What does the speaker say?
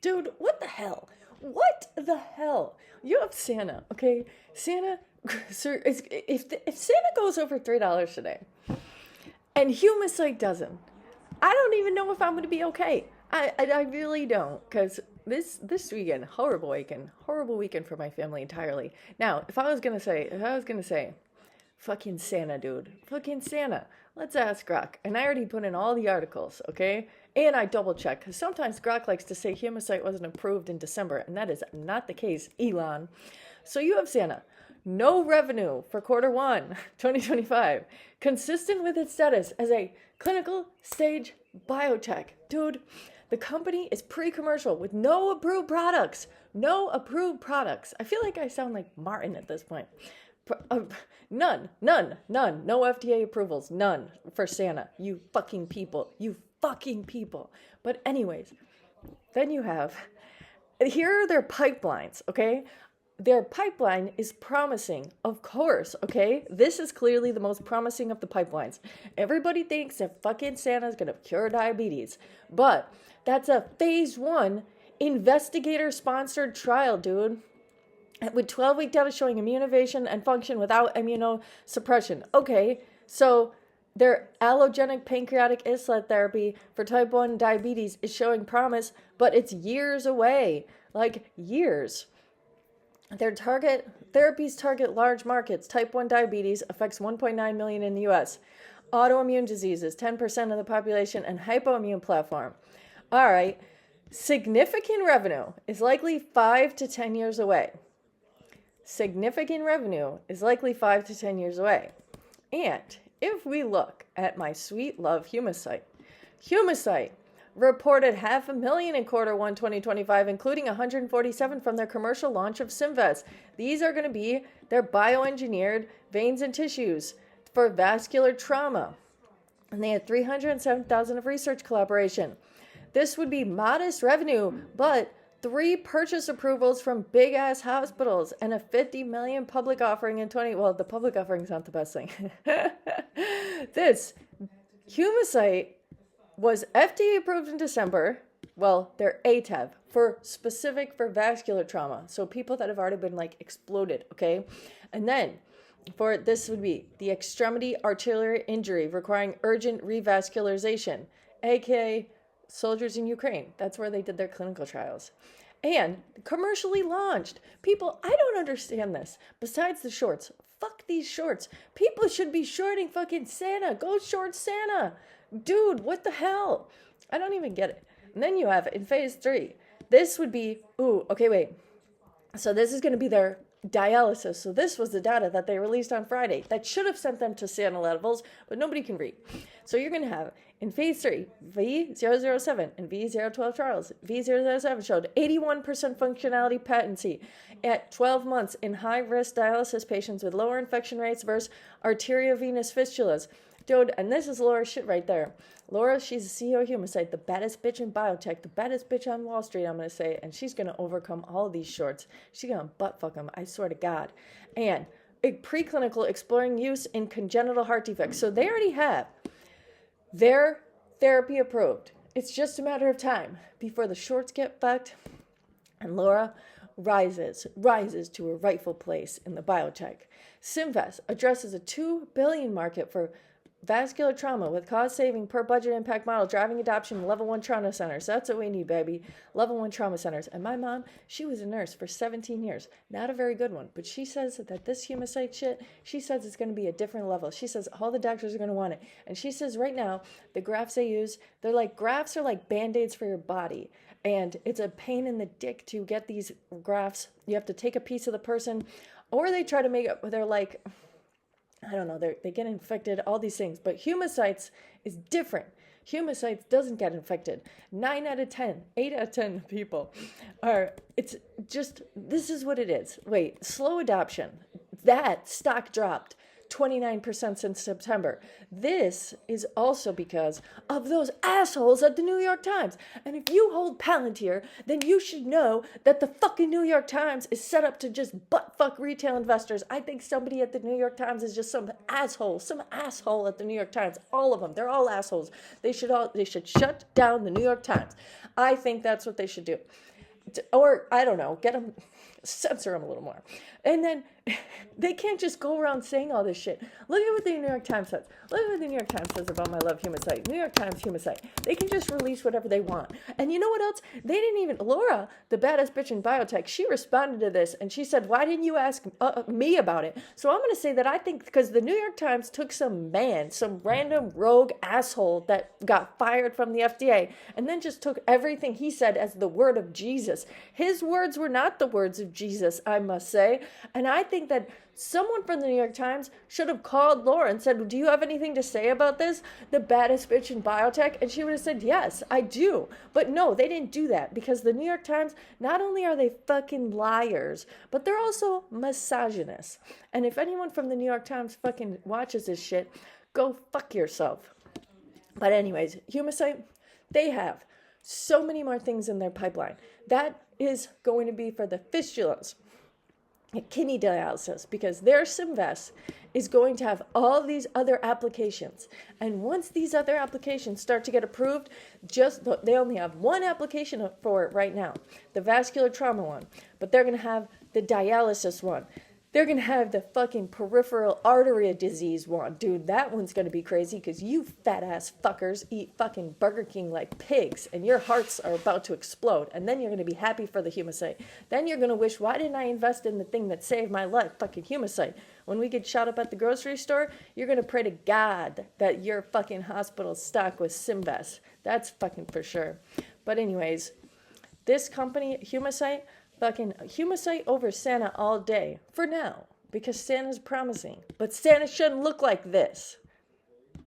Dude, what the hell? What the hell? You have Santa, okay? Santa, sir, if Santa goes over $3 today and Humacyte doesn't, I don't even know if I'm going to be okay. I really don't, because this weekend, horrible weekend for my family entirely. Now, if I was gonna say, fucking Santa, dude, fucking Santa. Let's ask Grok, and I already put in all the articles, okay? And I double check, because sometimes Grok likes to say Humacyte wasn't approved in December, and that is not the case, Elon. So you have Santa. No revenue for Q1 2025, consistent with its status as a clinical stage biotech. Dude, the company is pre-commercial with no approved products. No approved products. I feel like I sound like Martin at this point. None. No FDA approvals. None for Santa. You fucking people. But anyways, then you have, here are their pipelines, okay? Their pipeline is promising, of course, okay? This is clearly the most promising of the pipelines. Everybody thinks that fucking Santa's gonna cure diabetes, but that's a phase 1 investigator-sponsored trial, dude, with 12-week data showing immunization and function without immunosuppression. Okay, so their allogenic pancreatic islet therapy for type 1 diabetes is showing promise, but it's years away, like years. Their therapies target large markets. Type 1 diabetes affects 1.9 million in the U.S. Autoimmune diseases, 10% of the population, and hypoimmune platform. All right, significant revenue is likely 5 to 10 years away. Significant revenue is likely 5 to 10 years away. And if we look at my sweet love Humacyte reported 500,000 in Q1 2025, including 147 from their commercial launch of Symvess. These are going to be their bioengineered veins and tissues for vascular trauma. And they had 307,000 of research collaboration. This would be modest revenue, but 3 purchase approvals from big ass hospitals and a 50 million public offering in well, the public offering is not the best thing. This Humacyte was FDA approved in December. Well, their ATEV for vascular trauma. So people that have already been exploded, okay? And then for this would be the extremity arterial injury requiring urgent revascularization, aka soldiers in Ukraine. That's where they did their clinical trials. And commercially launched. People, I don't understand this. Besides the shorts, fuck these shorts. People should be shorting fucking Santa. Go short Santa. Dude, what the hell? I don't even get it. And then you have in phase 3, this would be, so this is going to be their dialysis. So this was the data that they released on Friday that should have sent them to Santa levels, but nobody can read. So you're going to have in phase 3, V007 and V012 trials. V007 showed 81% functionality patency at 12 months in high-risk dialysis patients with lower infection rates versus arteriovenous fistulas. Dude, and this is Laura's shit right there. Laura, she's the CEO of Humacyte, the baddest bitch in biotech, the baddest bitch on Wall Street, I'm going to say, and she's going to overcome all of these shorts. She's going to butt fuck them, I swear to God. And preclinical exploring use in congenital heart defects. So they already have their therapy approved. It's just a matter of time before the shorts get fucked and Laura rises to her rightful place in the biotech. Symvess addresses a $2 billion market for vascular trauma with cost saving per budget impact model, driving adoption in level 1 trauma centers. That's what we need, baby. Level 1 trauma centers. And my mom, she was a nurse for 17 years. Not a very good one, but she says that this Humacyte shit, she says it's going to be a different level. She says all the doctors are going to want it. And she says right now, the grafts they use, grafts are like Band-Aids for your body. And it's a pain in the dick to get these grafts. You have to take a piece of the person, or they try to make it where they're I don't know, they get infected, all these things. But Humacyte's is different. Humacyte doesn't get infected. 9 out of 10, 8 out of 10 people it's just, this is what it is. Wait, slow adoption. That stock dropped 29% since September. This is also because of those assholes at the New York Times. And if you hold Palantir, then you should know that the fucking New York Times is set up to just butt-fuck retail investors. I think somebody at the New York Times is just some asshole at the New York Times. All of them. They're all assholes. They should shut down the New York Times. I think that's what they should do. Or, I don't know, censor them a little more. And then they can't just go around saying all this shit. Look at what the New York Times says. Look at what the New York Times says about my love Humacyte. New York Times Humacyte. They can just release whatever they want. And you know what else? They didn't even, Laura, the baddest bitch in Biotech, she responded to this and she said, why didn't you ask me about it? So I'm going to say that I think because the New York Times took some random rogue asshole that got fired from the FDA and then just took everything he said as the word of Jesus. His words were not the words of Jesus, I must say. And I think that someone from the New York Times should have called Laura and said, do you have anything to say about this? The baddest bitch in Biotech? And she would have said, yes, I do. But no, they didn't do that because the New York Times, not only are they fucking liars, but they're also misogynists. And if anyone from the New York Times fucking watches this shit, go fuck yourself. But anyways, Humacyte, they have so many more things in their pipeline. That is going to be for the fistulas. Kidney dialysis, because their Symvess is going to have all these other applications. And once these other applications start to get approved, they only have one application for it right now, the vascular trauma one, but they're going to have the dialysis one. They're going to have the fucking peripheral artery disease one. Dude, that one's going to be crazy because you fat ass fuckers eat fucking Burger King like pigs and your hearts are about to explode. And then you're going to be happy for the Humacyte. Then you're going to wish, why didn't I invest in the thing that saved my life? Fucking Humacyte. When we get shot up at the grocery store, you're going to pray to God that your fucking hospital's stocked with Symvess. That's fucking for sure. But anyways, this company, Humacyte, fucking Humacyte over Santa all day, for now, because Santa's promising. But Santa shouldn't look like this.